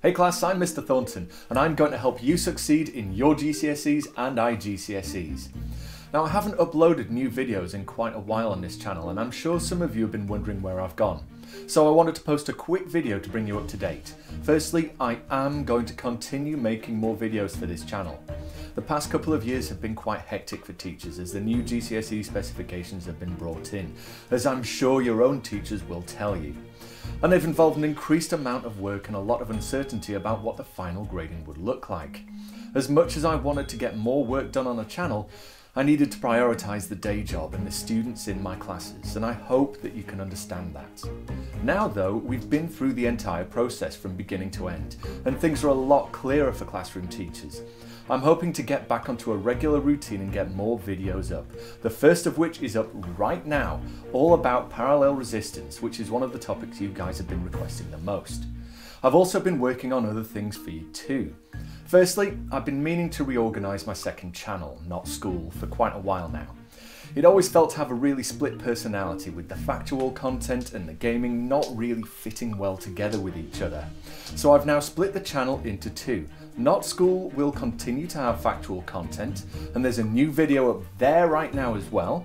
Hey class, I'm Mr. Thornton and I'm going to help you succeed in your GCSEs and IGCSEs. Now, I haven't uploaded new videos in quite a while on this channel and I'm sure some of you have been wondering where I've gone. So I wanted to post a quick video to bring you up to date. Firstly, I am going to continue making more videos for this channel. The past couple of years have been quite hectic for teachers as the new GCSE specifications have been brought in, as I'm sure your own teachers will tell you. And they've involved an increased amount of work and a lot of uncertainty about what the final grading would look like. As much as I wanted to get more work done on the channel, I needed to prioritise the day job and the students in my classes, and I hope that you can understand that. Now though, we've been through the entire process from beginning to end, and things are a lot clearer for classroom teachers. I'm hoping to get back onto a regular routine and get more videos up, the first of which is up right now, all about parallel resistance, which is one of the topics you guys have been requesting the most. I've also been working on other things for you too. Firstly, I've been meaning to reorganise my second channel, Not School, for quite a while now. It always felt to have a really split personality, with the factual content and the gaming not really fitting well together with each other. So I've now split the channel into two. Not School will continue to have factual content, and there's a new video up there right now as well.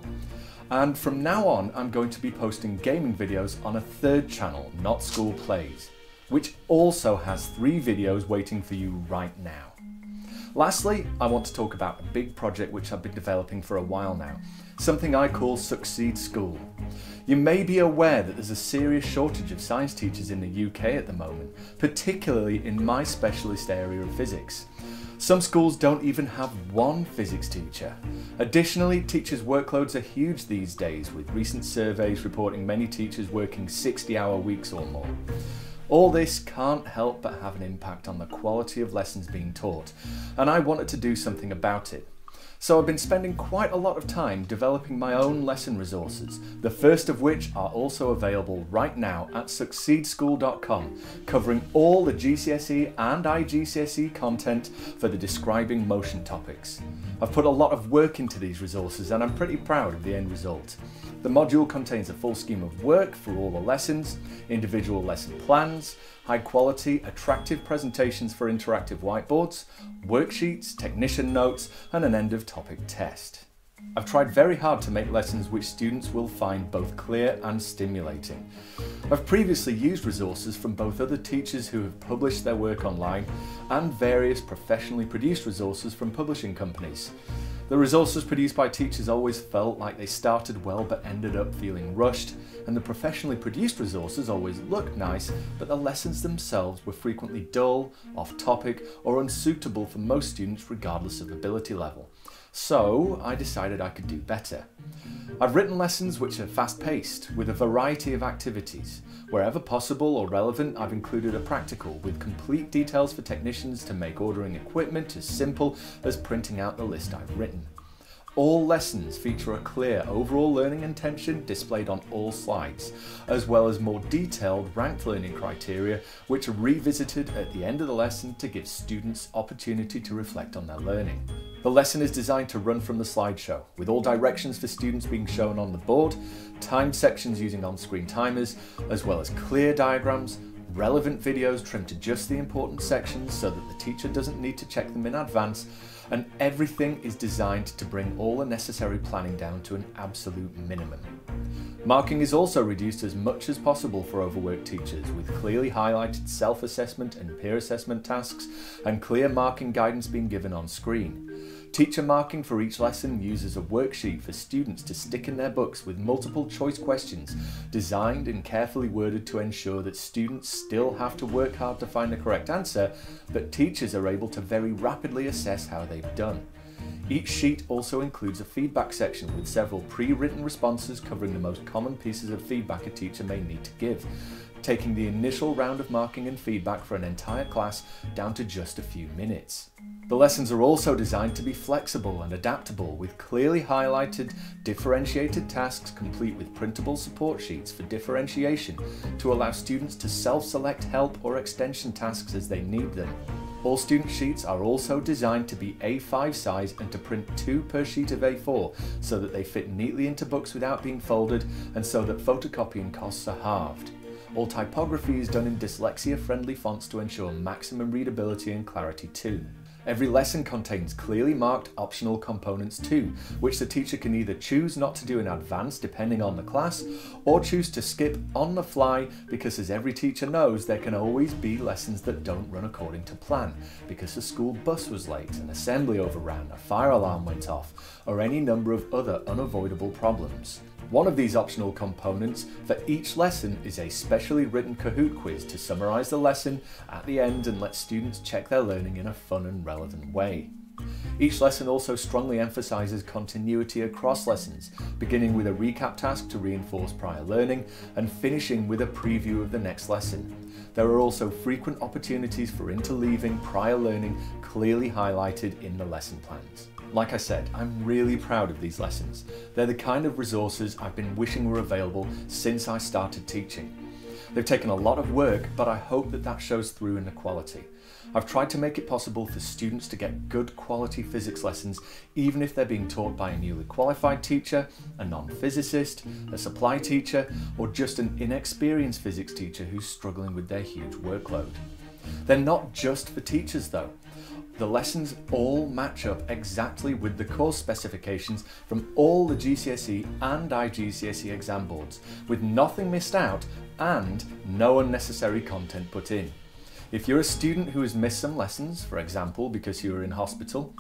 And from now on, I'm going to be posting gaming videos on a third channel, Not School Plays, which also has 3 videos waiting for you right now. Lastly, I want to talk about a big project which I've been developing for a while now, something I call Succeed School. You may be aware that there's a serious shortage of science teachers in the UK at the moment, particularly in my specialist area of physics. Some schools don't even have one physics teacher. Additionally, teachers' workloads are huge these days, with recent surveys reporting many teachers working 60-hour weeks or more. All this can't help but have an impact on the quality of lessons being taught, and I wanted to do something about it. So I've been spending quite a lot of time developing my own lesson resources, the first of which are also available right now at succeedschool.com, covering all the GCSE and IGCSE content for the describing motion topics. I've put a lot of work into these resources and I'm pretty proud of the end result. The module contains a full scheme of work for all the lessons, individual lesson plans, high quality, attractive presentations for interactive whiteboards, worksheets, technician notes, and an end of topic test. I've tried very hard to make lessons which students will find both clear and stimulating. I've previously used resources from both other teachers who have published their work online and various professionally produced resources from publishing companies. The resources produced by teachers always felt like they started well but ended up feeling rushed, and the professionally produced resources always looked nice, but the lessons themselves were frequently dull, off-topic, or unsuitable for most students regardless of ability level. So I decided I could do better. I've written lessons which are fast-paced, with a variety of activities. Wherever possible or relevant, I've included a practical with complete details for technicians to make ordering equipment as simple as printing out the list I've written. All lessons feature a clear overall learning intention displayed on all slides, as well as more detailed ranked learning criteria which are revisited at the end of the lesson to give students opportunity to reflect on their learning. The lesson is designed to run from the slideshow, with all directions for students being shown on the board, timed sections using on-screen timers, as well as clear diagrams, relevant videos trimmed to just the important sections so that the teacher doesn't need to check them in advance, and everything is designed to bring all the necessary planning down to an absolute minimum. Marking is also reduced as much as possible for overworked teachers, with clearly highlighted self-assessment and peer assessment tasks and clear marking guidance being given on screen. Teacher marking for each lesson uses a worksheet for students to stick in their books with multiple choice questions, designed and carefully worded to ensure that students still have to work hard to find the correct answer, but teachers are able to very rapidly assess how they've done. Each sheet also includes a feedback section with several pre-written responses covering the most common pieces of feedback a teacher may need to give, taking the initial round of marking and feedback for an entire class down to just a few minutes. The lessons are also designed to be flexible and adaptable, with clearly highlighted, differentiated tasks complete with printable support sheets for differentiation to allow students to self-select help or extension tasks as they need them. All student sheets are also designed to be A5 size and to print 2 per sheet of A4 so that they fit neatly into books without being folded and so that photocopying costs are halved. All typography is done in dyslexia-friendly fonts to ensure maximum readability and clarity too. Every lesson contains clearly marked optional components too, which the teacher can either choose not to do in advance depending on the class, or choose to skip on the fly, because as every teacher knows, there can always be lessons that don't run according to plan, because the school bus was late, an assembly overran, a fire alarm went off, or any number of other unavoidable problems. One of these optional components for each lesson is a specially written Kahoot quiz to summarise the lesson at the end and let students check their learning in a fun and relevant way. Each lesson also strongly emphasises continuity across lessons, beginning with a recap task to reinforce prior learning and finishing with a preview of the next lesson. There are also frequent opportunities for interleaving prior learning clearly highlighted in the lesson plans. Like I said, I'm really proud of these lessons. They're the kind of resources I've been wishing were available since I started teaching. They've taken a lot of work, but I hope that shows through in the quality. I've tried to make it possible for students to get good quality physics lessons, even if they're being taught by a newly qualified teacher, a non-physicist, a supply teacher, or just an inexperienced physics teacher who's struggling with their huge workload. They're not just for teachers though. The lessons all match up exactly with the course specifications from all the GCSE and IGCSE exam boards, with nothing missed out and no unnecessary content put in. If you're a student who has missed some lessons, for example because you were in hospital,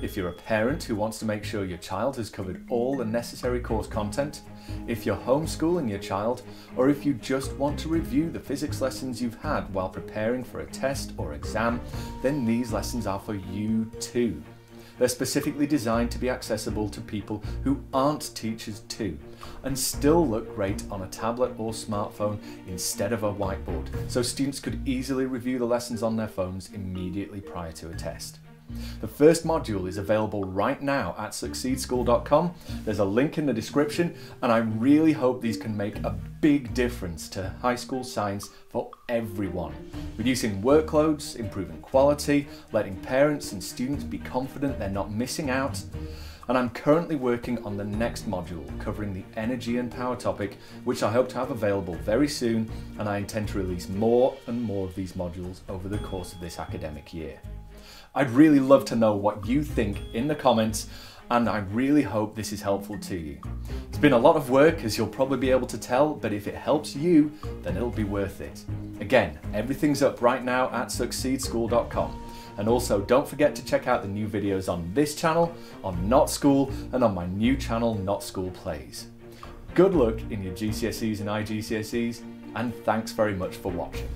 if you're a parent who wants to make sure your child has covered all the necessary course content, if you're homeschooling your child, or if you just want to review the physics lessons you've had while preparing for a test or exam, then these lessons are for you too. They're specifically designed to be accessible to people who aren't teachers too, and still look great on a tablet or smartphone instead of a whiteboard, so students could easily review the lessons on their phones immediately prior to a test. The first module is available right now at succeedschool.com. There's a link in the description, and I really hope these can make a big difference to high school science for everyone, reducing workloads, improving quality, letting parents and students be confident they're not missing out. And I'm currently working on the next module covering the energy and power topic, which I hope to have available very soon, and I intend to release more and more of these modules over the course of this academic year. I'd really love to know what you think in the comments, and I really hope this is helpful to you. It's been a lot of work, as you'll probably be able to tell, but if it helps you, then it'll be worth it. Again, everything's up right now at succeedschool.com. And also don't forget to check out the new videos on this channel, on Not School, and on my new channel Not School Plays. Good luck in your GCSEs and IGCSEs, and thanks very much for watching.